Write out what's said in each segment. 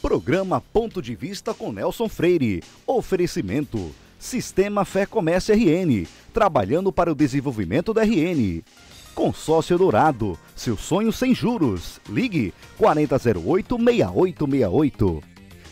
Programa Ponto de Vista com Nelson Freire. Oferecimento: Sistema Fé Comércio RN, trabalhando para o desenvolvimento da RN. Consórcio Dourado, seu sonho sem juros. Ligue 4008-6868.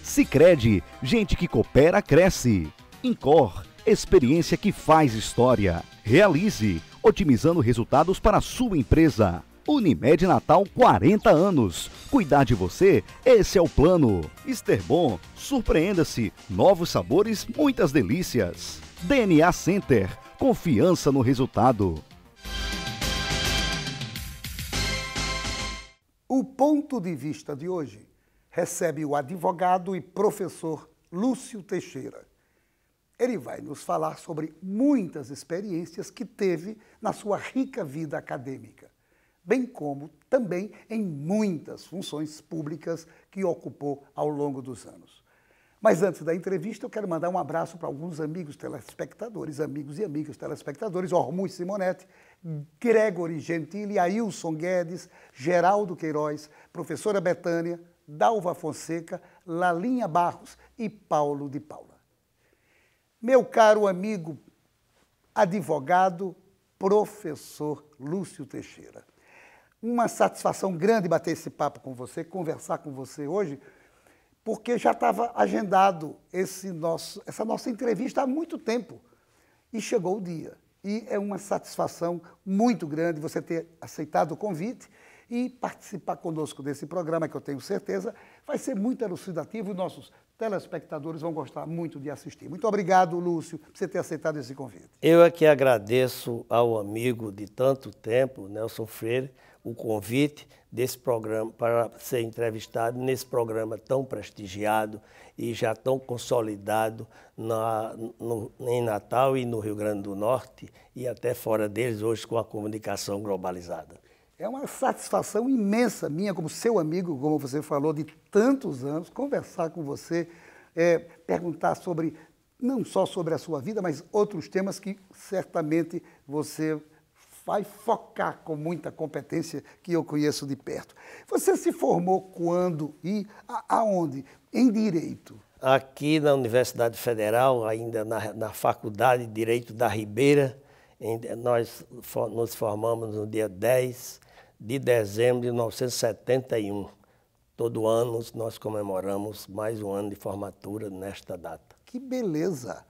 Sicredi, gente que coopera, cresce. Incor, experiência que faz história. Realize, otimizando resultados para a sua empresa. Unimed Natal, 40 anos. Cuidar de você, esse é o plano. Esterbom, surpreenda-se. Novos sabores, muitas delícias. DNA Center, confiança no resultado. O ponto de vista de hoje recebe o advogado e professor Lúcio Teixeira. Ele vai nos falar sobre muitas experiências que teve na sua rica vida acadêmica, bem como também em muitas funções públicas que ocupou ao longo dos anos. Mas antes da entrevista, eu quero mandar um abraço para alguns amigos telespectadores, amigos e amigas telespectadores: Ormuz Simonetti, Gregory Gentili, Ailson Guedes, Geraldo Queiroz, professora Betânia, Dalva Fonseca, Lalinha Barros e Paulo de Paula. Meu caro amigo, advogado, professor Lúcio Teixeira, uma satisfação grande bater esse papo com você, conversar com você hoje, porque já estava agendado essa nossa entrevista há muito tempo e chegou o dia. E é uma satisfação muito grande você ter aceitado o convite e participar conosco desse programa, que eu tenho certeza vai ser muito elucidativo e nossos telespectadores vão gostar muito de assistir. Muito obrigado, Lúcio, por você ter aceitado esse convite. Eu é que agradeço ao amigo de tanto tempo, Nelson Freire, o convite desse programa para ser entrevistado nesse programa tão prestigiado e já tão consolidado em Natal e no Rio Grande do Norte e até fora deles, hoje com a comunicação globalizada. É uma satisfação imensa minha, como seu amigo, como você falou, de tantos anos, conversar com você, perguntar sobre, não só sobre a sua vida, mas outros temas que certamente você vai focar com muita competência, que eu conheço de perto. Você se formou quando e aonde? Em Direito? Aqui na Universidade Federal, ainda na Faculdade de Direito da Ribeira, nós nos formamos no dia 10 de dezembro de 1971. Todo ano nós comemoramos mais um ano de formatura nesta data. Que beleza!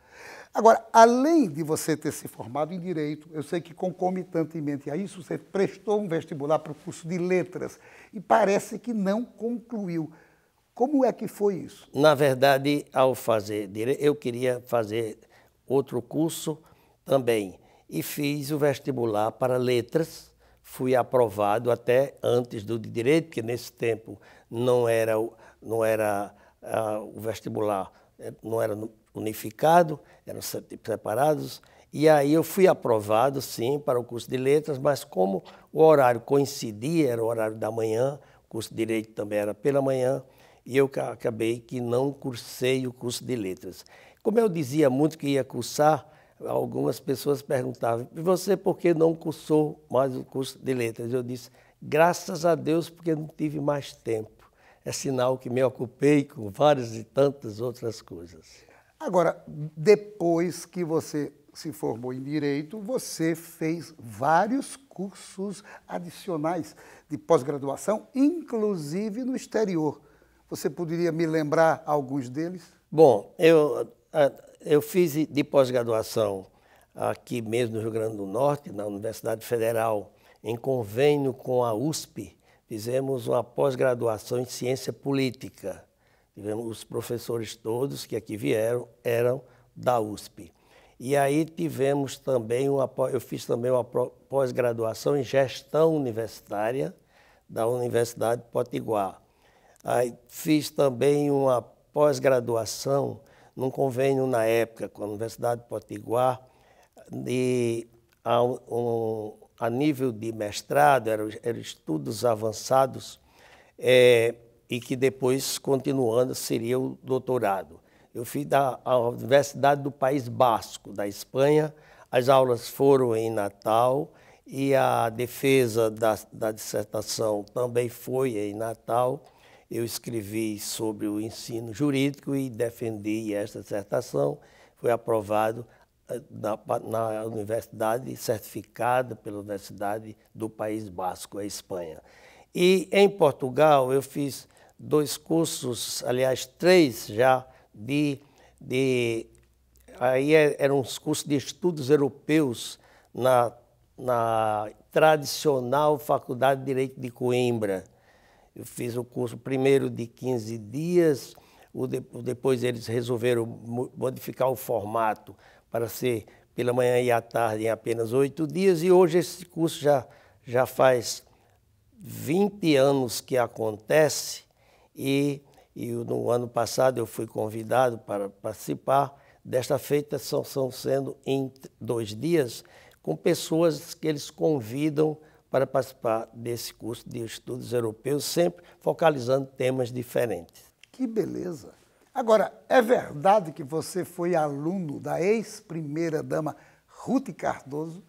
Agora, além de você ter se formado em Direito, eu sei que concomitantemente a isso, você prestou um vestibular para o curso de Letras e parece que não concluiu. Como é que foi isso? Na verdade, ao fazer Direito, eu queria fazer outro curso também e fiz o vestibular para Letras. Fui aprovado até antes do de Direito, porque nesse tempo não era o vestibular, não era unificado, eram separados. E aí eu fui aprovado, sim, para o curso de Letras, mas como o horário coincidia, era o horário da manhã, o curso de Direito também era pela manhã, e eu acabei que não cursei o curso de Letras. Como eu dizia muito que ia cursar, algumas pessoas perguntavam: e você por que não cursou mais o curso de Letras? Eu disse: graças a Deus, porque não tive mais tempo. É sinal que me ocupei com várias e tantas outras coisas. Agora, depois que você se formou em Direito, você fez vários cursos adicionais de pós-graduação, inclusive no exterior. Você poderia me lembrar alguns deles? Bom, eu fiz de pós-graduação aqui mesmo no Rio Grande do Norte, na Universidade Federal, em convênio com a USP. Fizemos uma pós-graduação em Ciência Política. Tivemos os professores todos que aqui vieram, eram da USP. E aí tivemos também eu fiz também uma pós-graduação em Gestão Universitária da Universidade de Potiguar. Aí fiz também uma pós-graduação num convênio na época com a Universidade de Potiguar, a nível de mestrado, eram estudos avançados, e que depois, continuando, seria o doutorado. Eu fiz da Universidade do País Basco, da Espanha. As aulas foram em Natal e a defesa da dissertação também foi em Natal. eu escrevi sobre o ensino jurídico e defendi esta dissertação. Foi aprovado na universidade, certificada pela Universidade do País Basco, a Espanha. E em Portugal eu fiz 2 cursos, aliás 3 já, aí eram os cursos de estudos europeus na tradicional Faculdade de Direito de Coimbra. Eu fiz o curso primeiro de 15 dias, depois eles resolveram modificar o formato para ser pela manhã e à tarde em apenas 8 dias, e hoje esse curso já faz 20 anos que acontece, e no ano passado eu fui convidado para participar. Desta feita são sendo em 2 dias, com pessoas que eles convidam para participar desse curso de estudos europeus, sempre focalizando temas diferentes. Que beleza! Agora, é verdade que você foi aluno da ex-primeira-dama Ruth Cardoso?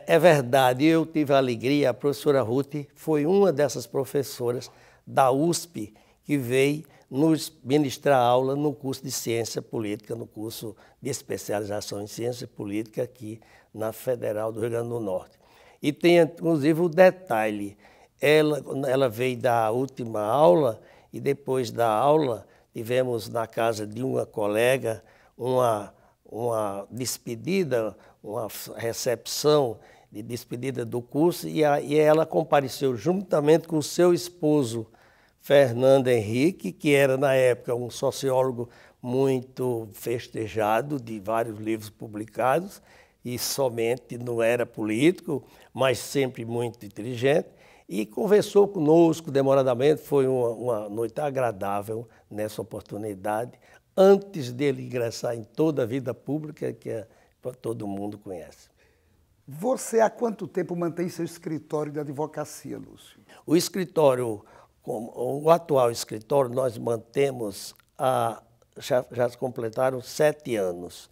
É verdade, eu tive a alegria, a professora Ruth foi uma dessas professoras da USP que veio nos ministrar aula no curso de Ciência Política, no curso de especialização em Ciência Política aqui na Federal do Rio Grande do Norte. E tem, inclusive, o detalhe, ela veio dar a última aula e depois da aula tivemos na casa de uma colega uma despedida, uma recepção de despedida do curso, e ela compareceu juntamente com o seu esposo, Fernando Henrique, que era, na época, um sociólogo muito festejado, de vários livros publicados, e somente não era político, mas sempre muito inteligente, e conversou conosco demoradamente. Foi uma noite agradável nessa oportunidade, antes dele ingressar em toda a vida pública que todo mundo conhece. Você há quanto tempo mantém seu escritório de advocacia, Lúcio? O escritório, o atual escritório, nós mantemos, já se completaram 7 anos.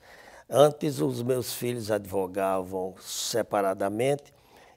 Antes, os meus filhos advogavam separadamente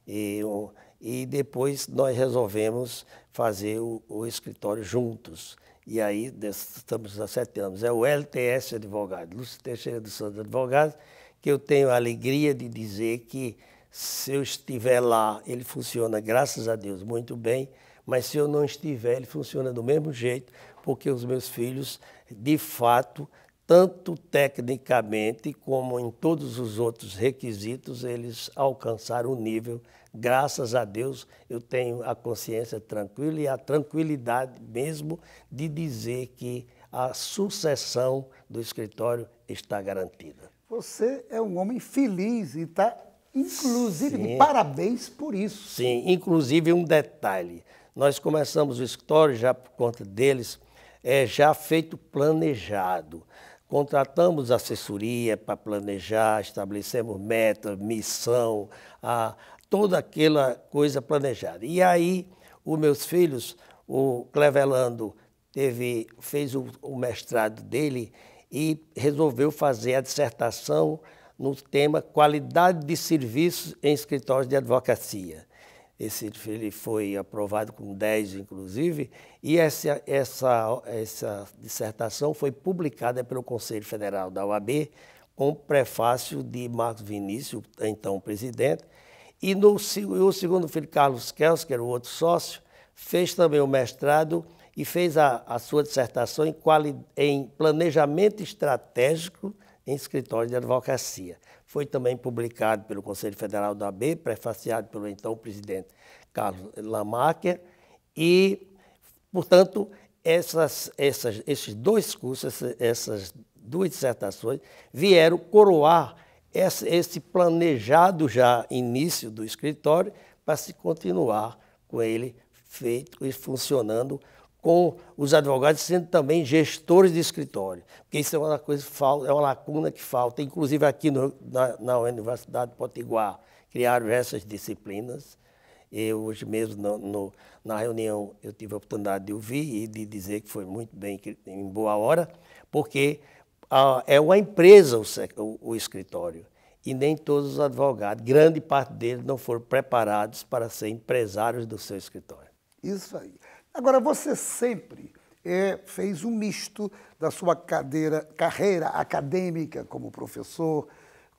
e depois nós resolvemos fazer o escritório juntos. E aí estamos há 7 anos. É o LTS Advogado, Lúcio Teixeira dos Santos Advogados, que eu tenho a alegria de dizer que, se eu estiver lá, ele funciona, graças a Deus, muito bem, mas se eu não estiver, ele funciona do mesmo jeito, porque os meus filhos, de fato, tanto tecnicamente como em todos os outros requisitos, eles alcançaram o nível. Graças a Deus, eu tenho a consciência tranquila e a tranquilidade mesmo de dizer que a sucessão do escritório está garantida. Você é um homem feliz e está, inclusive, Sim. de parabéns por isso. Sim, inclusive um detalhe. Nós começamos o escritório já por conta deles, já feito planejado. Contratamos assessoria para planejar, estabelecemos metas, missão, toda aquela coisa planejada. E aí, os meus filhos, o Clevelando fez o mestrado dele e resolveu fazer a dissertação no tema Qualidade de Serviços em Escritórios de Advocacia. Ele foi aprovado com 10, inclusive, e essa dissertação foi publicada pelo Conselho Federal da OAB, com prefácio de Marcos Vinícius, então presidente, e o segundo filho, Carlos Kels, que era o outro sócio, fez também o mestrado e fez a sua dissertação em planejamento estratégico em escritório de advocacia. Foi também publicado pelo Conselho Federal da OAB, prefaciado pelo então presidente Carlos Lamacher, e, portanto, esses 2 cursos, essas 2 dissertações, vieram coroar esse planejado já início do escritório para se continuar com ele feito e funcionando, com os advogados sendo também gestores de escritório, porque isso é uma coisa, é uma lacuna que falta. Inclusive aqui na Universidade de Potiguar criaram essas disciplinas. Eu hoje mesmo na reunião eu tive a oportunidade de ouvir e de dizer que foi muito bem, em boa hora, porque é uma empresa o escritório, e nem todos os advogados, grande parte deles, não foram preparados para ser empresários do seu escritório. Isso aí. Agora, você sempre fez um misto da sua carreira acadêmica como professor,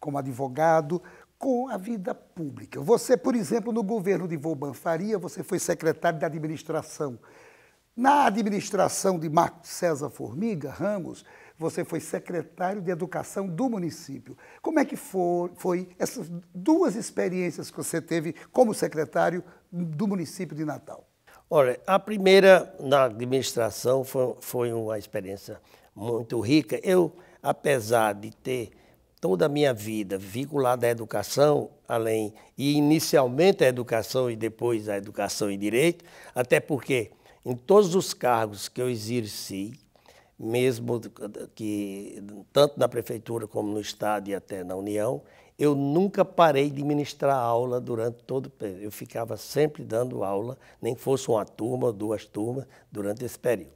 como advogado, com a vida pública. Você, por exemplo, no governo de Vauban Faria, você foi secretário de administração. Na administração de Marco César Formiga Ramos, você foi secretário de Educação do município. Como é que foi essas duas experiências que você teve como secretário do município de Natal? Olha, a primeira na administração foi uma experiência muito rica. Eu, apesar de ter toda a minha vida vinculada à educação, e inicialmente à educação e depois à educação e direito, até porque em todos os cargos que eu exerci, mesmo que tanto na prefeitura como no estado e até na União, eu nunca parei de ministrar aula durante todo o período. Eu ficava sempre dando aula, nem fosse uma turma ou duas turmas, durante esse período.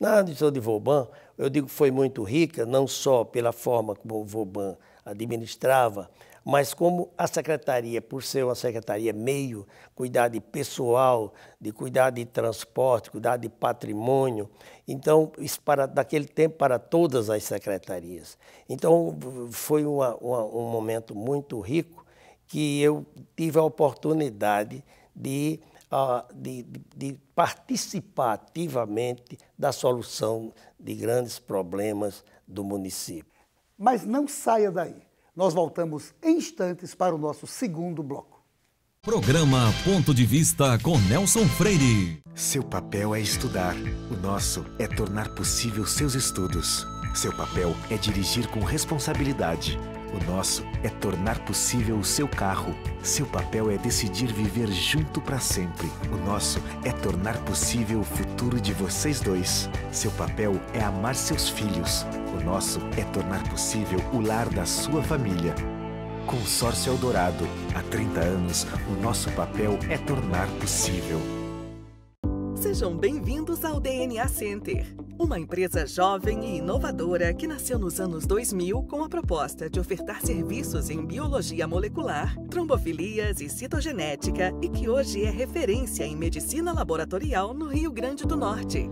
Na administração de Vauban, eu digo que foi muito rica, não só pela forma como o Vauban administrava, mas como a secretaria, por ser uma secretaria meio, cuidar de pessoal, de cuidar de transporte, cuidar de patrimônio, então, isso daquele tempo para todas as secretarias. Então, foi um momento muito rico que eu tive a oportunidade de participar ativamente da solução de grandes problemas do município. Mas não saia daí. Nós voltamos em instantes para o nosso segundo bloco. Programa Ponto de Vista com Nelson Freire. Seu papel é estudar. O nosso é tornar possível seus estudos. Seu papel é dirigir com responsabilidade. O nosso é tornar possível o seu carro. Seu papel é decidir viver junto para sempre. O nosso é tornar possível o futuro de vocês dois. Seu papel é amar seus filhos. O nosso é tornar possível o lar da sua família. Consórcio Eldorado. Há 30 anos, o nosso papel é tornar possível. Sejam bem-vindos ao DNA Center, uma empresa jovem e inovadora que nasceu nos anos 2000 com a proposta de ofertar serviços em biologia molecular, trombofilias e citogenética e que hoje é referência em medicina laboratorial no Rio Grande do Norte.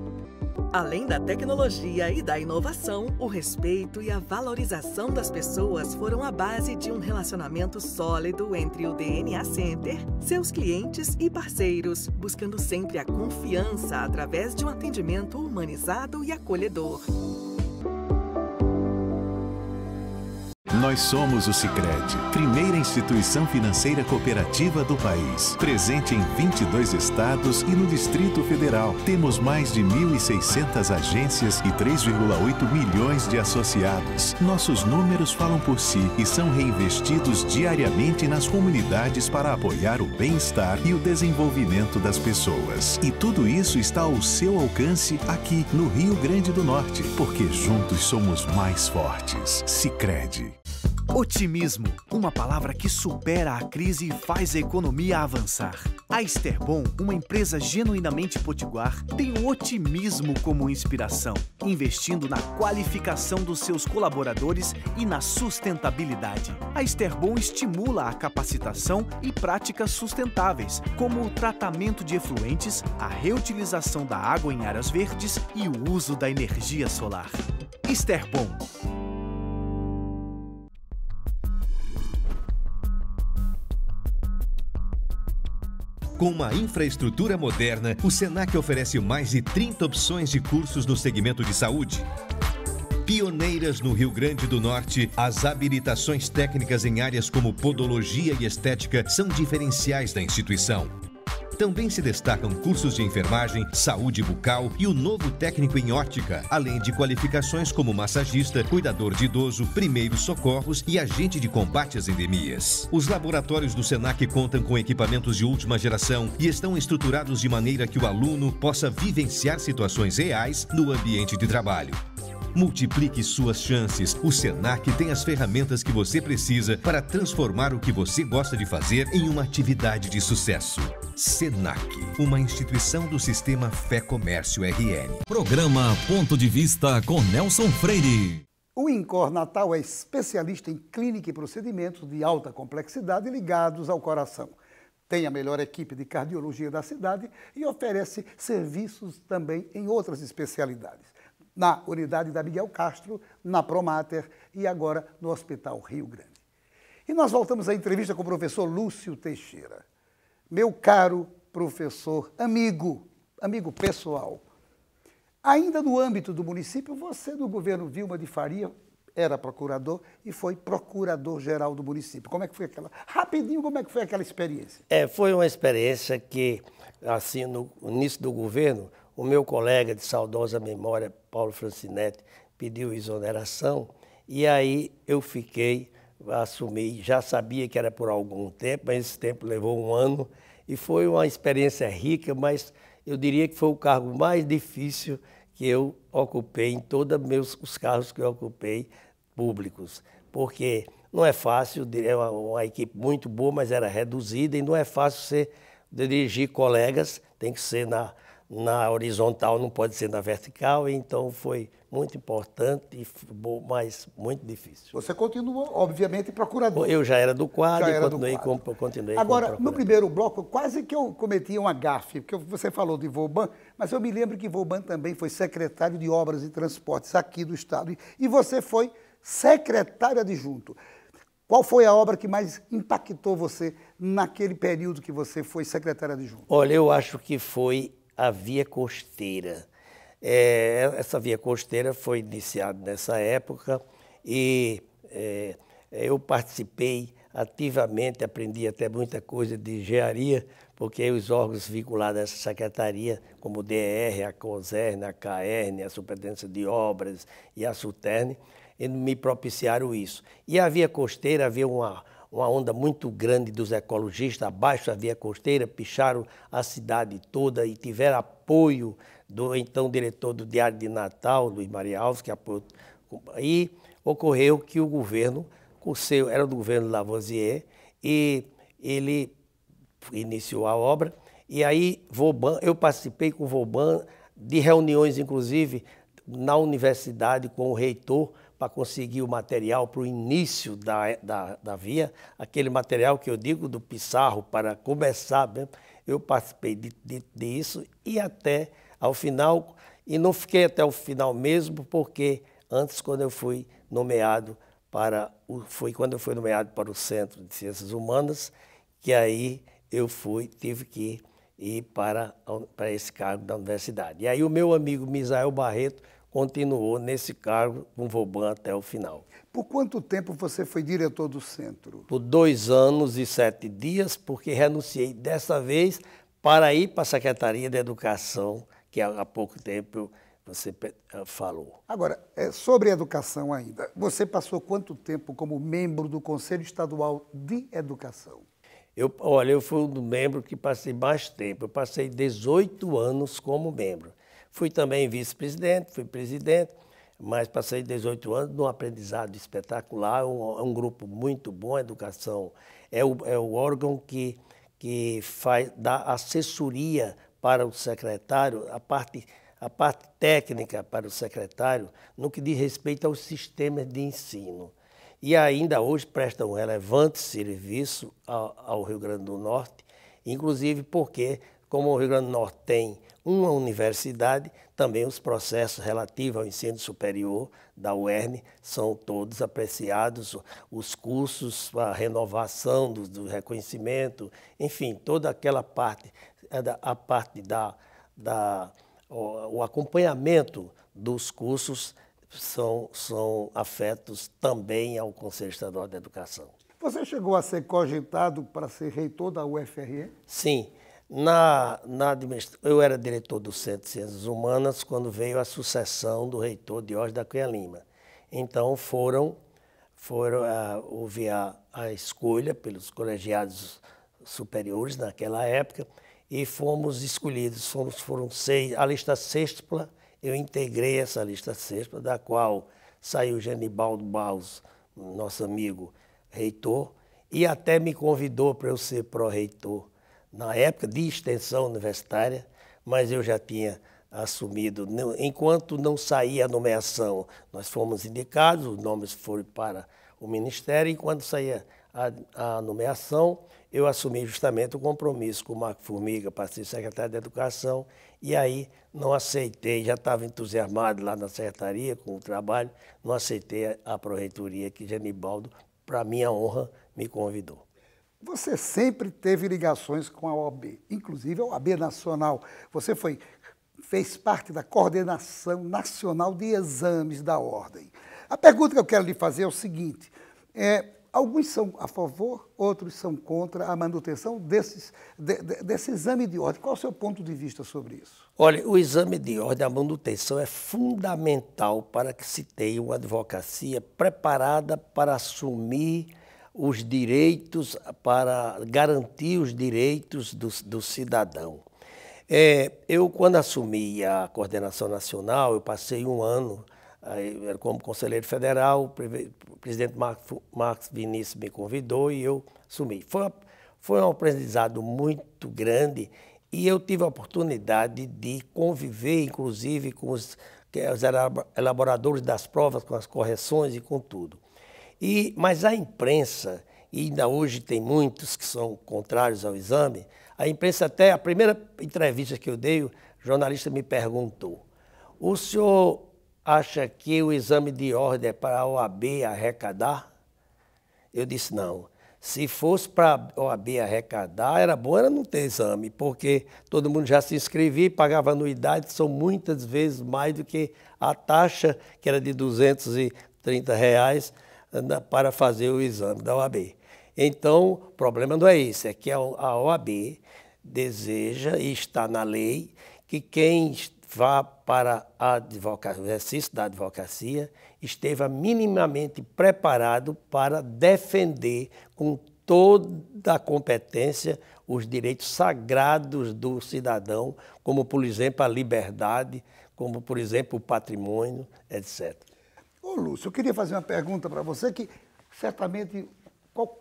Além da tecnologia e da inovação, o respeito e a valorização das pessoas foram a base de um relacionamento sólido entre o DNA Center, seus clientes e parceiros, buscando sempre a confiança através de um atendimento humanizado e acolhedor. Nós somos o Sicredi, primeira instituição financeira cooperativa do país. Presente em 22 estados e no Distrito Federal. Temos mais de 1.600 agências e 3,8 milhões de associados. Nossos números falam por si e são reinvestidos diariamente nas comunidades para apoiar o bem-estar e o desenvolvimento das pessoas. E tudo isso está ao seu alcance aqui no Rio Grande do Norte, porque juntos somos mais fortes. Sicredi. Otimismo, uma palavra que supera a crise e faz a economia avançar. A Esterbom, uma empresa genuinamente potiguar, tem o otimismo como inspiração, investindo na qualificação dos seus colaboradores e na sustentabilidade. A Esterbom estimula a capacitação e práticas sustentáveis, como o tratamento de efluentes, a reutilização da água em áreas verdes e o uso da energia solar. Esterbom. Com uma infraestrutura moderna, o Senac oferece mais de 30 opções de cursos no segmento de saúde. Pioneiras no Rio Grande do Norte, as habilitações técnicas em áreas como podologia e estética são diferenciais da instituição. Também se destacam cursos de enfermagem, saúde bucal e o novo técnico em ótica, além de qualificações como massagista, cuidador de idoso, primeiros socorros e agente de combate às endemias. Os laboratórios do Senac contam com equipamentos de última geração e estão estruturados de maneira que o aluno possa vivenciar situações reais no ambiente de trabalho. Multiplique suas chances. O Senac tem as ferramentas que você precisa para transformar o que você gosta de fazer em uma atividade de sucesso. Senac, uma instituição do Sistema Fé Comércio RN. Programa Ponto de Vista com Nelson Freire. O INCOR Natal é especialista em clínica e procedimentos de alta complexidade ligados ao coração. tem a melhor equipe de cardiologia da cidade e oferece serviços também em outras especialidades. Na unidade da Miguel Castro, na Promater e agora no Hospital Rio Grande. E nós voltamos à entrevista com o professor Lúcio Teixeira. Meu caro professor, amigo pessoal, ainda no âmbito do município, você do governo Vilma de Faria era procurador e foi procurador-geral do município. Como é que foi aquela... Rapidinho, como é que foi aquela experiência? Foi uma experiência que, assim, no início do governo, o meu colega de saudosa memória, Paulo Francinetti, pediu exoneração e aí eu assumi, já sabia que era por algum tempo, mas esse tempo levou um ano e foi uma experiência rica, mas eu diria que foi o cargo mais difícil que eu ocupei em todos os cargos que eu ocupei públicos, porque não é fácil, é uma equipe muito boa, mas era reduzida e não é fácil você dirigir colegas, tem que ser na horizontal, não pode ser na vertical, então foi muito importante, mas muito difícil. Você continuou, obviamente, procurador. Eu já era do quadro e continuei Agora, como no primeiro bloco, quase que eu cometi uma gafe, porque você falou de Vauban, mas eu me lembro que Vauban também foi secretário de Obras e Transportes aqui do Estado, e você foi secretário adjunto. Qual foi a obra que mais impactou você naquele período que você foi secretário adjunto? Olha, eu acho que foi a Via Costeira. Essa Via Costeira foi iniciada nessa época e eu participei ativamente, aprendi até muita coisa de engenharia, porque os órgãos vinculados a essa secretaria, como o DR, a COSERN, a CAERN, a Superintendência de Obras e a SUTERN, me propiciaram isso. E a Via Costeira, havia uma onda muito grande dos ecologistas abaixo da Via Costeira, picharam a cidade toda e tiveram apoio do então diretor do Diário de Natal, Luiz Maria Alves, que apoiou. E ocorreu que o governo, era do governo Lavoisier, e ele iniciou a obra, e aí Vauban, eu participei com Vauban de reuniões, inclusive, na universidade com o reitor, para conseguir o material para o início da via, aquele material que eu digo do Pissarro, para começar mesmo, eu participei disso e até ao final, e não fiquei até o final mesmo, porque antes, quando eu fui nomeado foi quando eu fui nomeado para o Centro de Ciências Humanas, que aí eu tive que ir para esse cargo da universidade. E aí o meu amigo Misael Barreto continuou nesse cargo com Vauban até o final. Por quanto tempo você foi diretor do centro? Por 2 anos e 7 dias, porque renunciei dessa vez para ir para a Secretaria de Educação, que há pouco tempo você falou. Agora, sobre educação ainda, você passou quanto tempo como membro do Conselho Estadual de Educação? Eu fui um membro que passei mais tempo, eu passei 18 anos como membro. Fui também vice-presidente, fui presidente, mas passei 18 anos num aprendizado espetacular, um grupo muito bom, a educação é o órgão que dá assessoria para o secretário, a parte técnica para o secretário, no que diz respeito aos sistemas de ensino. E ainda hoje presta um relevante serviço ao Rio Grande do Norte, inclusive porque, como o Rio Grande do Norte tem uma universidade, também os processos relativos ao ensino superior da UERN são todos apreciados, os cursos, a renovação do reconhecimento, enfim, toda aquela parte, o acompanhamento dos cursos são afetos também ao Conselho Estadual de Educação. Você chegou a ser cogitado para ser reitor da UFRN? Sim. Eu era diretor do Centro de Ciências Humanas quando veio a sucessão do reitor Diógenes da Cunha Lima. Então houve a escolha pelos colegiados superiores naquela época e fomos escolhidos, foram 6, a lista sextupla, eu integrei essa lista sextupla, da qual saiu Genibaldo Barros, nosso amigo reitor, e até me convidou para eu ser pró-reitor na época de extensão universitária, mas eu já tinha assumido, enquanto não saía a nomeação, nós fomos indicados, os nomes foram para o Ministério, e quando saía a nomeação, eu assumi justamente o compromisso com o Marco Formiga para ser secretário de Educação, e aí não aceitei, já estava entusiasmado lá na secretaria com o trabalho, não aceitei a pró-reitoria que Genibaldo, para minha honra, me convidou. Você sempre teve ligações com a OAB, inclusive a OAB Nacional. Você fez parte da Coordenação Nacional de Exames da Ordem. A pergunta que eu quero lhe fazer é o seguinte, alguns são a favor, outros são contra a manutenção desse exame de ordem. Qual é o seu ponto de vista sobre isso? Olha, o exame de ordem, a manutenção é fundamental para que se tenha uma advocacia preparada para assumir os direitos, para garantir os direitos do cidadão. Eu, quando assumi a coordenação nacional, eu passei um ano como conselheiro federal, o presidente Marcos Vinícius me convidou e eu assumi. Foi um aprendizado muito grande e eu tive a oportunidade de conviver, inclusive, com os elaboradores das provas, com as correções e com tudo. Mas a imprensa, e ainda hoje tem muitos que são contrários ao exame, a imprensa até, a primeira entrevista que eu dei, o jornalista me perguntou, o senhor acha que o exame de ordem é para a OAB arrecadar? Eu disse, não. Se fosse para a OAB arrecadar, era bom não ter exame, porque todo mundo já se inscrevia e pagava anuidade, são muitas vezes mais do que a taxa, que era de R$230, para fazer o exame da OAB. Então, o problema não é esse, é que a OAB deseja, e está na lei, que quem vá para o exercício da advocacia esteja minimamente preparado para defender com toda a competência os direitos sagrados do cidadão, como, por exemplo, a liberdade, como, por exemplo, o patrimônio, etc. Ô, Lúcio, eu queria fazer uma pergunta para você que, certamente,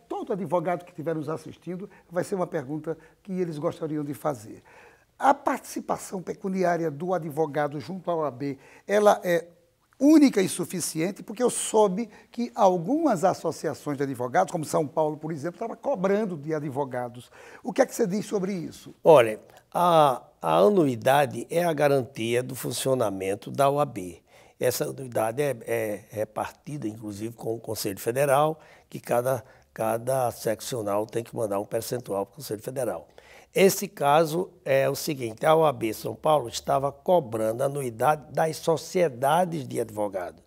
todo advogado que estiver nos assistindo vai ser uma pergunta que eles gostariam de fazer. A participação pecuniária do advogado junto à OAB, ela é única e suficiente, porque eu soube que algumas associações de advogados, como São Paulo, por exemplo, estavam cobrando de advogados. O que é que você diz sobre isso? Olha, a anuidade é a garantia do funcionamento da OAB. Essa anuidade é repartida, inclusive, com o Conselho Federal, que cada seccional tem que mandar um percentual para o Conselho Federal. Esse caso é o seguinte, a OAB São Paulo estava cobrando a anuidade das sociedades de advogados.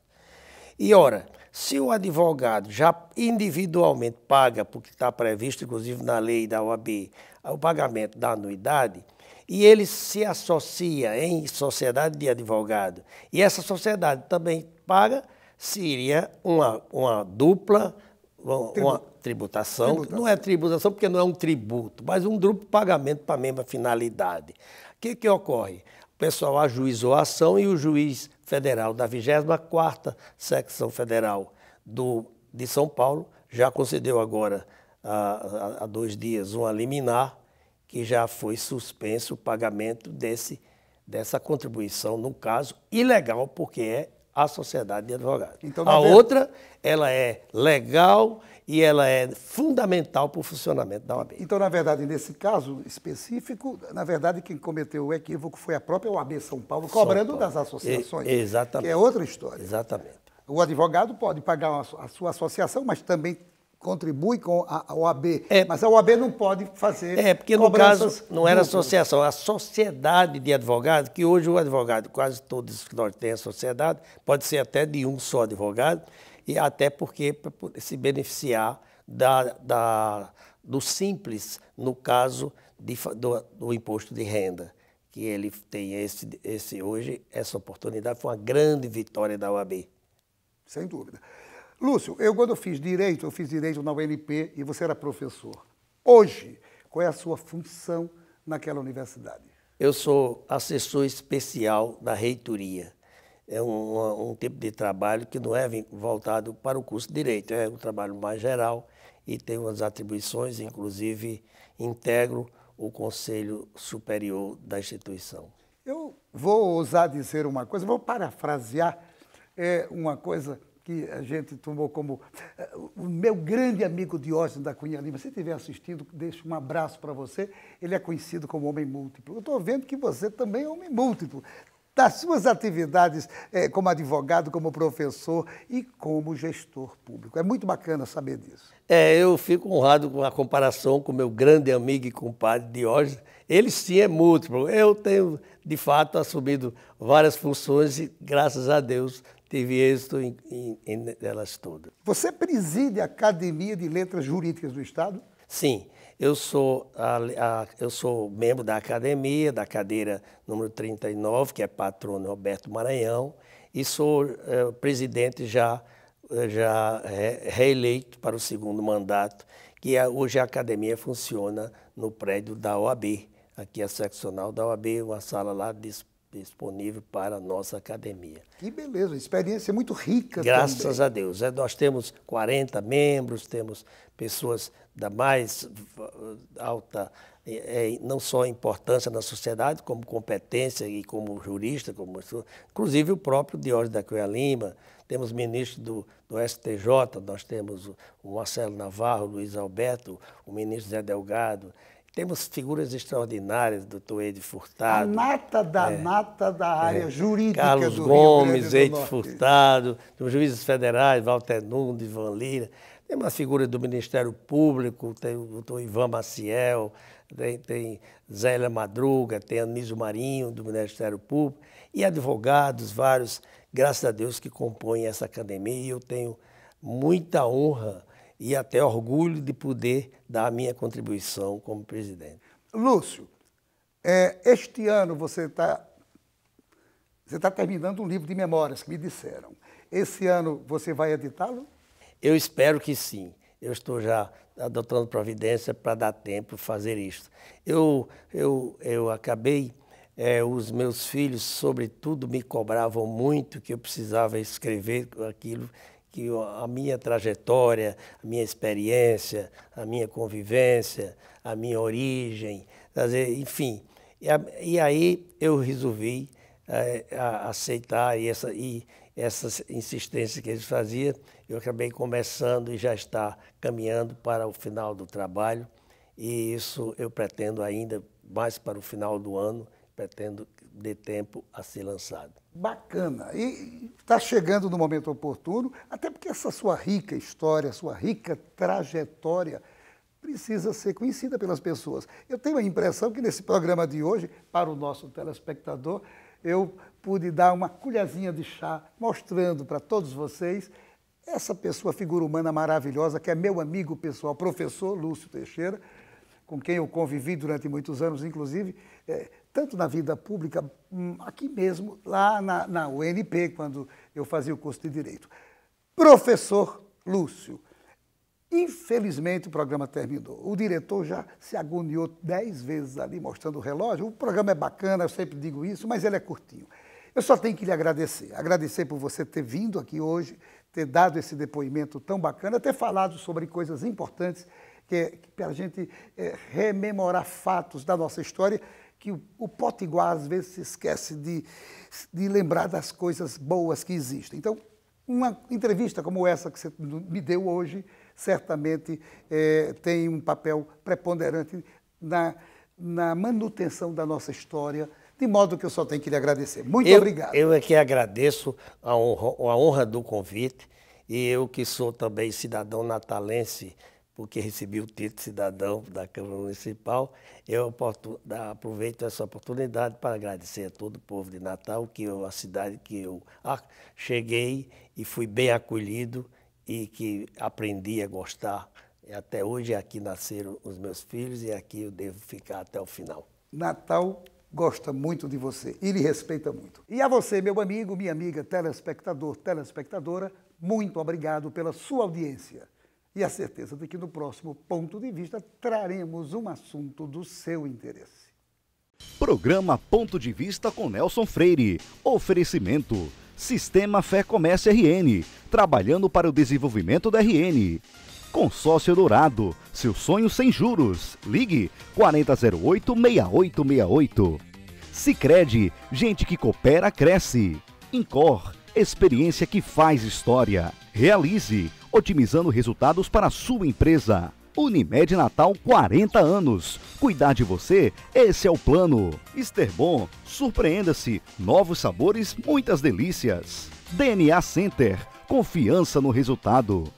E, ora, se o advogado já individualmente paga, porque está previsto, inclusive, na lei da OAB, o pagamento da anuidade, e ele se associa em sociedade de advogado, e essa sociedade também paga, seria uma dupla, uma tributação. Não é tributação porque não é um tributo, mas um duplo pagamento para a mesma finalidade. O que ocorre? O pessoal ajuizou a ação e o juiz federal da 24ª Secção Federal de São Paulo já concedeu agora, há 2 dias, uma liminar que já foi suspenso o pagamento dessa contribuição, no caso, ilegal, porque é a sociedade de advogados. Então, outra, ela é legal e ela é fundamental para o funcionamento da OAB. Então, na verdade, nesse caso específico, na verdade, quem cometeu o equívoco foi a própria OAB São Paulo, cobrando das associações. Exatamente. Que é outra história. Exatamente. O advogado pode pagar a sua associação, mas também contribui com a OAB. Mas a OAB não pode fazer porque no caso não era associação, a sociedade de advogados, que hoje o advogado, quase todos os escritórios têm a sociedade, pode ser até de um só advogado, e até porque para poder se beneficiar do simples, no caso do imposto de renda, que ele tem hoje, essa oportunidade foi uma grande vitória da OAB. Sem dúvida. Lúcio, quando eu fiz direito na UNP e você era professor. Hoje, qual é a sua função naquela universidade? Eu sou assessor especial da reitoria. É um tipo de trabalho que não é voltado para o curso de Direito, é um trabalho mais geral e tem umas atribuições, inclusive integro o Conselho Superior da instituição. Eu vou ousar dizer uma coisa, vou parafrasear uma coisa que a gente tomou como o meu grande amigo Diógenes da Cunha Lima. Se estiver assistindo, deixo um abraço para você. Ele é conhecido como homem múltiplo. Eu estou vendo que você também é homem múltiplo. Das suas atividades como advogado, como professor e como gestor público. É muito bacana saber disso. Eu fico honrado com a comparação com o meu grande amigo e compadre Diógenes. Ele sim é múltiplo. Eu tenho, de fato, assumido várias funções e, graças a Deus, tive êxito em elas todas. Você preside a Academia de Letras Jurídicas do Estado? Sim. Eu sou membro da academia, da cadeira número 39, que é patrono Roberto Maranhão, e sou presidente já reeleito para o segundo mandato, que hoje a academia funciona no prédio da OAB, aqui a seccional da OAB, uma sala lá disponível para a nossa academia. Que beleza, experiência muito rica. Graças também. a Deus. Nós temos 40 membros, temos pessoas da mais alta, não só importância na sociedade, como competência e como jurista, inclusive o próprio Diógenes da Cunha Lima, temos ministros do STJ, nós temos o Marcelo Navarro, o Luiz Alberto, o ministro Zé Delgado. Temos figuras extraordinárias, doutor Eide Furtado. A nata da área jurídica Carlos do Gomes, Rio Grande do Eide Norte. Furtado, dos juízes federais, Walter Nunes, Ivan Lira. Tem uma figura do Ministério Público, tem o doutor Ivan Maciel, tem Zélia Madruga, tem Anísio Marinho, do Ministério Público, e advogados vários, graças a Deus, que compõem essa academia. E eu tenho muita honra e até orgulho de poder dar a minha contribuição como presidente. Lúcio, este ano você está terminando um livro de memórias, que me disseram. Esse ano você vai editá-lo? Eu espero que sim. Eu estou já adotando providência para dar tempo de fazer isso. Eu acabei, os meus filhos, sobretudo, me cobravam muito que eu precisava escrever aquilo que a minha trajetória, a minha experiência, a minha convivência, a minha origem, enfim. E aí eu resolvi aceitar e essa insistência que eles faziam, eu acabei começando e já está caminhando para o final do trabalho, e isso eu pretendo ainda, mais para o final do ano, pretendo de tempo a ser lançado. Bacana. E está chegando no momento oportuno, até porque essa sua rica história, sua rica trajetória precisa ser conhecida pelas pessoas. Eu tenho a impressão que nesse programa de hoje, para o nosso telespectador, eu pude dar uma colherzinha de chá, mostrando para todos vocês essa pessoa, figura humana maravilhosa, que é meu amigo pessoal, professor Lúcio Teixeira, com quem eu convivi durante muitos anos, inclusive, tanto na vida pública, aqui mesmo, lá na UNP, quando eu fazia o curso de Direito. Professor Lúcio, infelizmente o programa terminou. O diretor já se agoniou 10 vezes ali, mostrando o relógio. O programa é bacana, eu sempre digo isso, mas ele é curtinho. Eu só tenho que lhe agradecer. Agradecer por você ter vindo aqui hoje, ter dado esse depoimento tão bacana, ter falado sobre coisas importantes, que para a gente rememorar fatos da nossa história, que o potiguar às vezes se esquece de lembrar das coisas boas que existem. Então, uma entrevista como essa que você me deu hoje, certamente tem um papel preponderante na manutenção da nossa história, de modo que eu só tenho que lhe agradecer. Muito obrigado. Eu é que agradeço a honra do convite, e eu que sou também cidadão natalense, porque recebi o título de cidadão da Câmara Municipal, eu aproveito essa oportunidade para agradecer a todo o povo de Natal, a cidade que eu cheguei e fui bem acolhido e que aprendi a gostar. E até hoje aqui nasceram os meus filhos e aqui eu devo ficar até o final. Natal gosta muito de você e lhe respeita muito. E a você, meu amigo, minha amiga, telespectador, telespectadora, muito obrigado pela sua audiência. E a certeza de que no próximo Ponto de Vista traremos um assunto do seu interesse. Programa Ponto de Vista com Nelson Freire. Oferecimento: Sistema Fé Comércio RN, trabalhando para o desenvolvimento da RN. Consórcio Dourado, seu sonho sem juros. Ligue 4008-6868. Sicredi, gente que coopera, cresce. Incor, experiência que faz história. Realize, otimizando resultados para a sua empresa. Unimed Natal 40 anos. Cuidar de você, esse é o plano. Esterbom, surpreenda-se. Novos sabores, muitas delícias. DNA Center, confiança no resultado.